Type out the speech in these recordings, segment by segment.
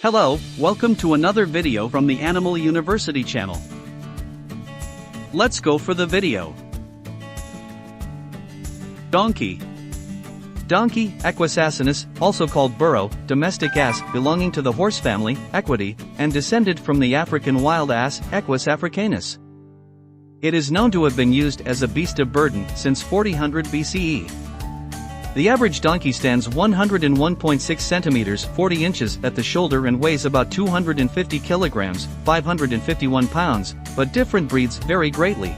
Hello, welcome to another video from the Animal University channel. Let's go for the video. Donkey. Donkey, Equus asinus, also called burro, domestic ass, belonging to the horse family, Equidae, and descended from the African wild ass, Equus africanus. It is known to have been used as a beast of burden since 400 BCE. The average donkey stands 101.6 centimeters 40 inches at the shoulder and weighs about 250 kilograms 551 pounds, but different breeds vary greatly.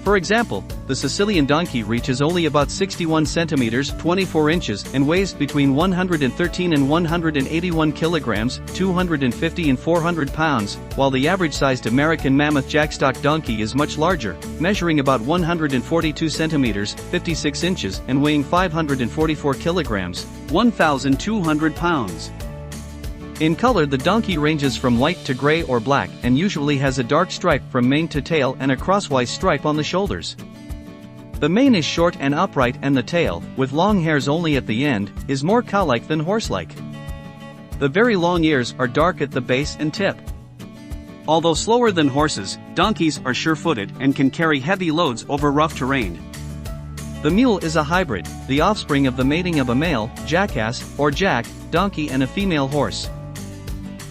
For example, the Sicilian donkey reaches only about 61 centimeters 24 inches and weighs between 113 and 181 kilograms 250 and 400 pounds, while the average-sized American mammoth jackstock donkey is much larger, measuring about 142 centimeters 56 inches and weighing 544 kilograms 1,200 pounds. In color, the donkey ranges from white to gray or black and usually has a dark stripe from mane to tail and a crosswise stripe on the shoulders. The mane is short and upright and the tail, with long hairs only at the end, is more cow-like than horse-like. The very long ears are dark at the base and tip. Although slower than horses, donkeys are sure-footed and can carry heavy loads over rough terrain. The mule is a hybrid, the offspring of the mating of a male, jackass, or jack, donkey and a female horse.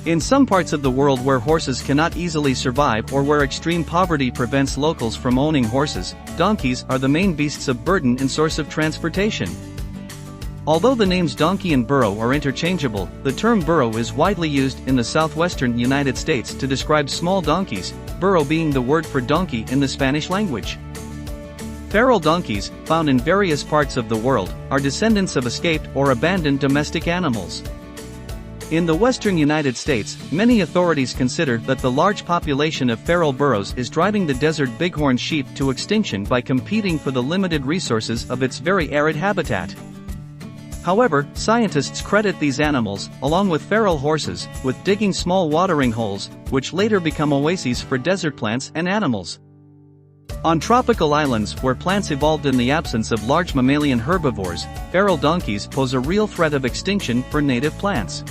In some parts of the world where horses cannot easily survive or where extreme poverty prevents locals from owning horses, donkeys are the main beasts of burden and source of transportation. Although the names donkey and burro are interchangeable, the term burro is widely used in the southwestern United States to describe small donkeys, burro being the word for donkey in the Spanish language. Feral donkeys, found in various parts of the world, are descendants of escaped or abandoned domestic animals. In the western United States, many authorities consider that the large population of feral burros is driving the desert bighorn sheep to extinction by competing for the limited resources of its very arid habitat. However, scientists credit these animals, along with feral horses, with digging small watering holes, which later become oases for desert plants and animals. On tropical islands where plants evolved in the absence of large mammalian herbivores, feral donkeys pose a real threat of extinction for native plants.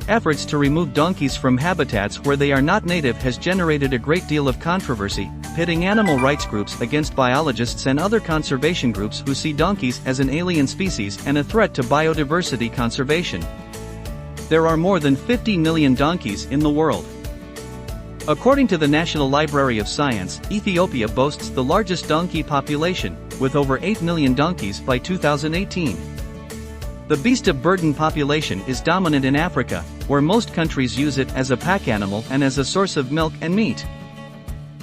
Efforts to remove donkeys from habitats where they are not native has generated a great deal of controversy, pitting animal rights groups against biologists and other conservation groups who see donkeys as an alien species and a threat to biodiversity conservation. There are more than 50 million donkeys in the world. According to the National Library of Science, Ethiopia boasts the largest donkey population, with over 8 million donkeys by 2018. The beast of burden population is dominant in Africa, where most countries use it as a pack animal and as a source of milk and meat.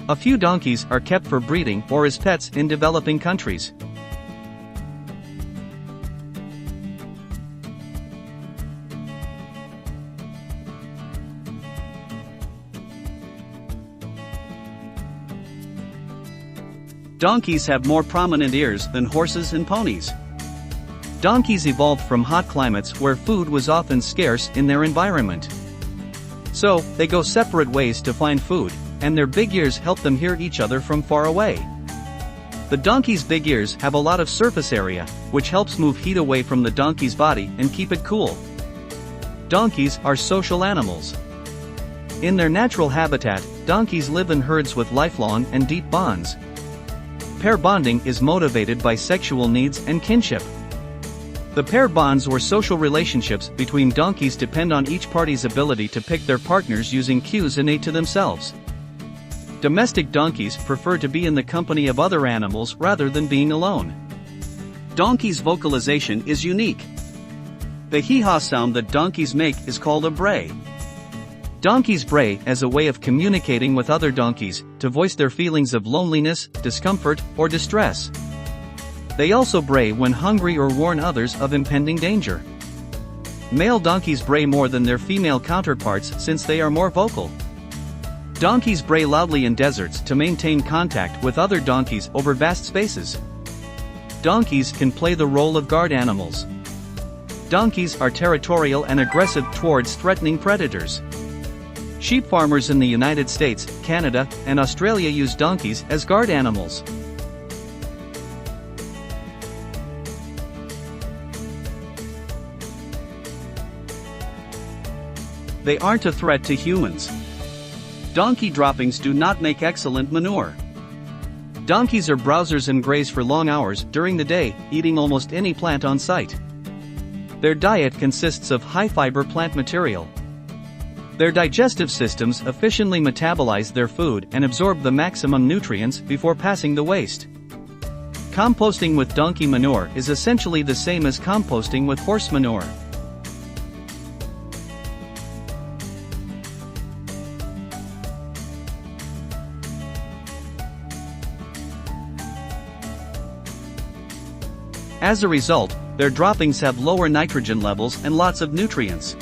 A few donkeys are kept for breeding or as pets in developing countries. Donkeys have more prominent ears than horses and ponies. Donkeys evolved from hot climates where food was often scarce in their environment. So, they go separate ways to find food, and their big ears help them hear each other from far away. The donkey's big ears have a lot of surface area, which helps move heat away from the donkey's body and keep it cool. Donkeys are social animals. In their natural habitat, donkeys live in herds with lifelong and deep bonds. Pair bonding is motivated by sexual needs and kinship. The pair bonds or social relationships between donkeys depend on each party's ability to pick their partners using cues innate to themselves. Domestic donkeys prefer to be in the company of other animals rather than being alone. Donkey's vocalization is unique. The hee-haw sound that donkeys make is called a bray. Donkeys bray as a way of communicating with other donkeys, to voice their feelings of loneliness, discomfort, or distress. They also bray when hungry or warn others of impending danger. Male donkeys bray more than their female counterparts since they are more vocal. Donkeys bray loudly in deserts to maintain contact with other donkeys over vast spaces. Donkeys can play the role of guard animals. Donkeys are territorial and aggressive towards threatening predators. Sheep farmers in the United States, Canada, and Australia use donkeys as guard animals. they aren't a threat to humans. Donkey droppings do not make excellent manure. Donkeys are browsers and graze for long hours during the day, eating almost any plant on sight. Their diet consists of high-fiber plant material. Their digestive systems efficiently metabolize their food and absorb the maximum nutrients before passing the waste. Composting with donkey manure is essentially the same as composting with horse manure. As a result, their droppings have lower nitrogen levels and lots of nutrients.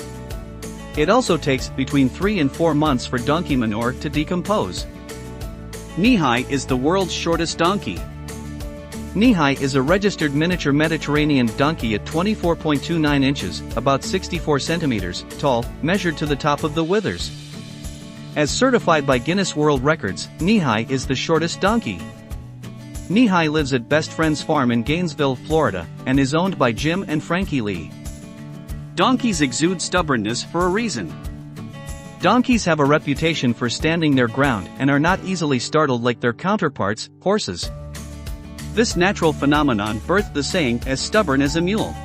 It also takes between 3 and 4 months for donkey manure to decompose. Knee-high is the world's shortest donkey. Knee-high is a registered miniature Mediterranean donkey at 24.29 inches, about 64 centimeters, tall, measured to the top of the withers. As certified by Guinness World Records, Knee-high is the shortest donkey. Knee-high lives at Best Friends Farm in Gainesville, Florida, and is owned by Jim and Frankie Lee. Donkeys exude stubbornness for a reason. Donkeys have a reputation for standing their ground and are not easily startled like their counterparts, horses. This natural phenomenon birthed the saying, "as stubborn as a mule."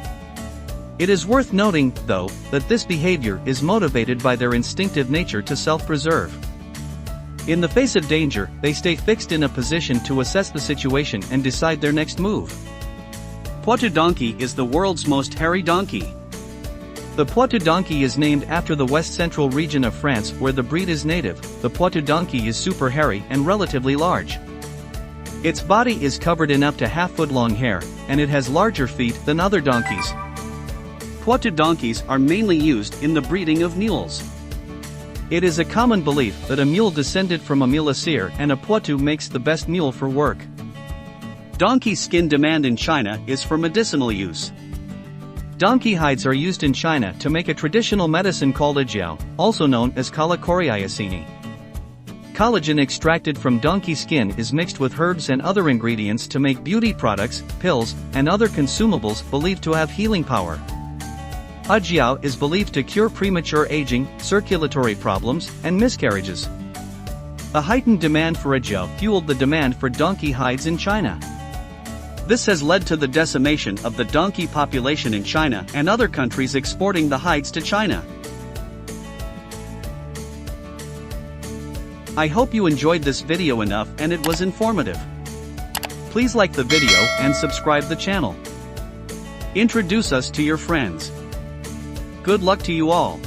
It is worth noting, though, that this behavior is motivated by their instinctive nature to self-preserve. In the face of danger, they stay fixed in a position to assess the situation and decide their next move. Poitou donkey is the world's most hairy donkey. The Poitou donkey is named after the west-central region of France where the breed is native. The Poitou donkey is super hairy and relatively large. Its body is covered in up to half-foot-long hair, and it has larger feet than other donkeys. Poitou donkeys are mainly used in the breeding of mules. It is a common belief that a mule descended from a muleteer and a Poitou makes the best mule for work. Donkey skin demand in China is for medicinal use. Donkey hides are used in China to make a traditional medicine called ajiao, also known as Coriacini. Collagen extracted from donkey skin is mixed with herbs and other ingredients to make beauty products, pills, and other consumables believed to have healing power. Ajiao is believed to cure premature aging, circulatory problems, and miscarriages. A heightened demand for ajiao fueled the demand for donkey hides in China. This has led to the decimation of the donkey population in China and other countries exporting the hides to China. I hope you enjoyed this video enough and it was informative. Please like the video and subscribe the channel. Introduce us to your friends. Good luck to you all.